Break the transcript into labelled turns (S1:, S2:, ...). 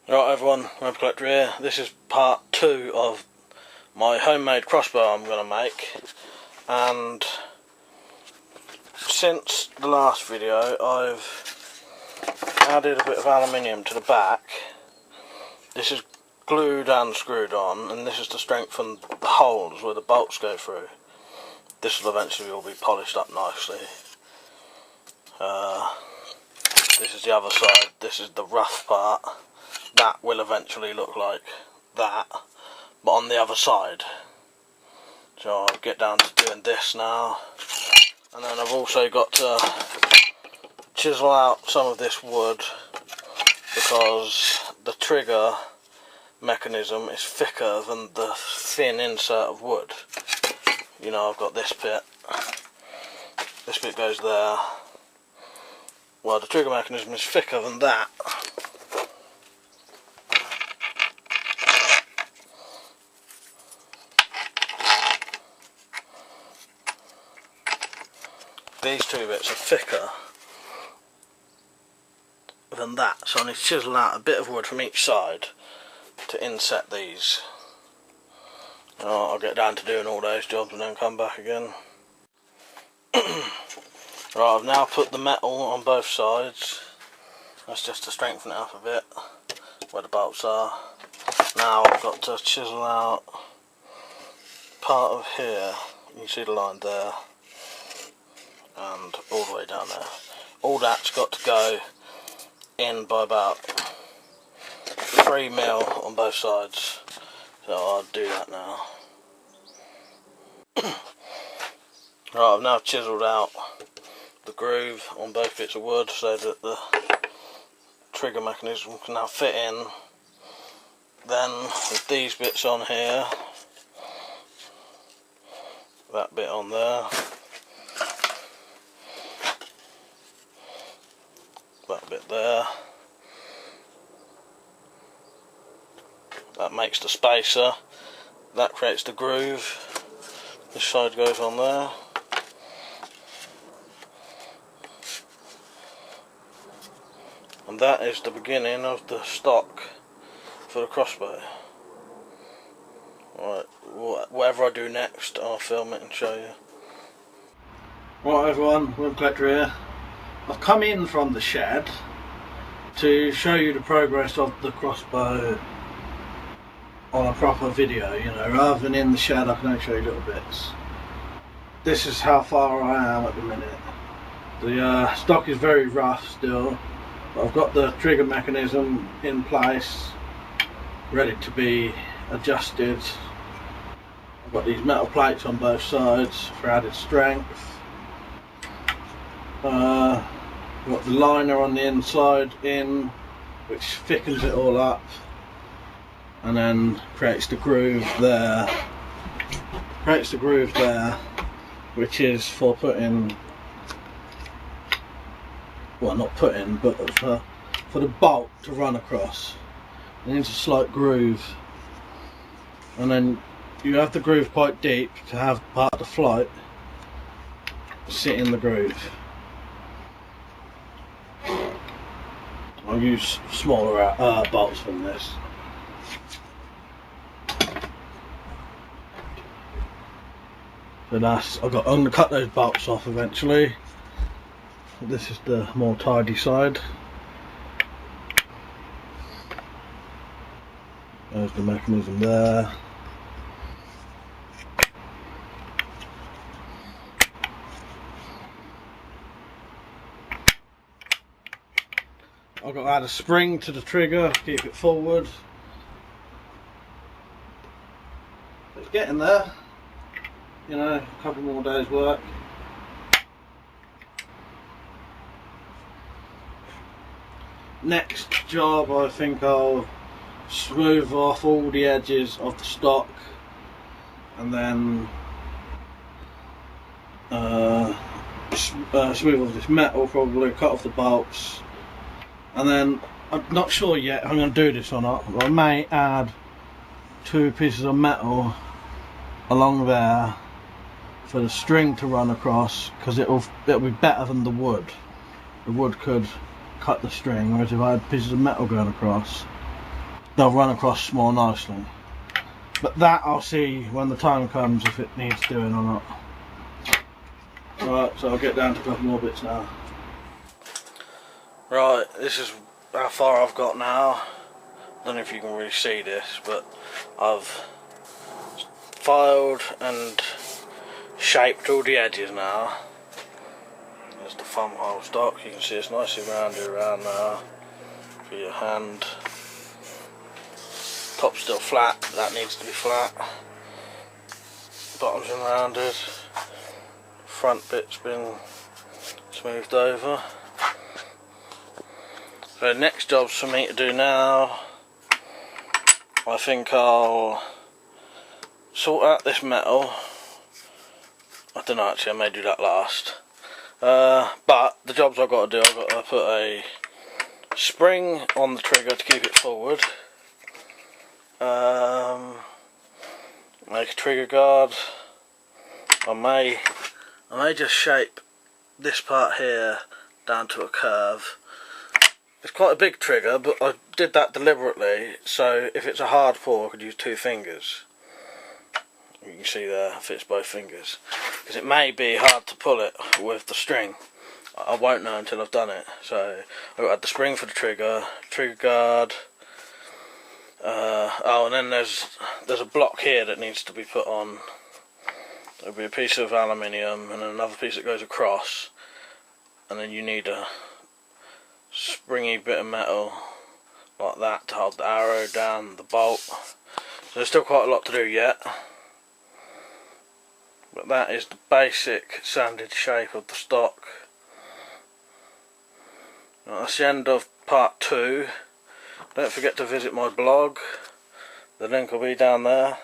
S1: Right everyone, WeaponCollector here. This is part 2 of my homemade crossbow I'm going to make, and since the last video I've added a bit of aluminium to the back. This is glued and screwed on, and this is to strengthen the holes where the bolts go through. This will eventually all be polished up nicely. This is the other side, this is the rough part. That will eventually look like that, but on the other side. So I'll get down to doing this now, and then I've also got to chisel out some of this wood because the trigger mechanism is thicker than the thin insert of wood. You know, I've got this bit goes there. Well, the trigger mechanism is thicker than that. These two bits are thicker than that, so I need to chisel out a bit of wood from each side to inset these. I'll get down to doing all those jobs and then come back again. Right, I've now put the metal on both sides. That's just to strengthen it up a bit where the bolts are. Now I've got to chisel out part of here. You can see the line there, and all the way down there. All that's got to go in by about 3mm on both sides, so I'll do that now. Right, I've now chiselled out the groove on both bits of wood so that the trigger mechanism can now fit in. Then with these bits on here, that bit on there, that bit there, that makes the spacer, that creates the groove. This side goes on there, and that is the beginning of the stock for the crossbow. Right, whatever I do next I'll film it and show you. Right everyone, WeaponCollector here. I've come in from the shed to show you the progress of the crossbow on a proper video, you know, rather than in the shed I can only show you little bits. This is how far I am at the minute. The stock is very rough still, but I've got the trigger mechanism in place, ready to be adjusted. I've got these metal plates on both sides for added strength. I've got the liner on the inside in, which thickens it all up and then creates the groove there. Which is for putting, well, not putting, but for the bolt to run across. It needs a slight groove, and then you have the groove quite deep to have part of the flight sit in the groove. I'll use smaller bolts from this. So that's, I'm going to cut those bolts off eventually. This is the more tidy side. There's the mechanism there. I've got to add a spring to the trigger to keep it forward. It's getting there. You know, a couple more days work. Next job, I think I'll smooth off all the edges of the stock, and then smooth off this metal, probably cut off the bolts, and then I'm not sure yet if I'm going to do this or not, but I may add 2 pieces of metal along there for the string to run across, because it'll be better than the wood. The wood could cut the string, whereas if I had pieces of metal going across, they'll run across more nicely. But that I'll see when the time comes if it needs doing or not. Right, so I'll get down to a couple more bits now. Right, this is how far I've got now. I don't know if you can really see this, but I've filed and shaped all the edges now. There's the thumbhole stock, you can see it's nicely rounded around now for your hand. Top's still flat, that needs to be flat. Bottom's been rounded. Front bit's been smoothed over. So next job's for me to do now. I think I'll sort out this metal. I don't know, actually I may do that last. But the jobs I've got to do, I've got to put a spring on the trigger to keep it forward. Make a trigger guard. I may just shape this part here down to a curve. It's quite a big trigger, but I did that deliberately, so if it's a hard pull I could use 2 fingers. You can see there, it fits both fingers. Because it may be hard to pull it with the string. I won't know until I've done it. So I've got the spring for the trigger guard. Oh, and then there's a block here that needs to be put on. There'll be a piece of aluminium and then another piece that goes across, and then you need a springy bit of metal like that to hold the arrow down, the bolt. So there's still quite a lot to do yet, but that is the basic sanded shape of the stock. Well, that's the end of part 2. Don't forget to visit my blog, the link will be down there.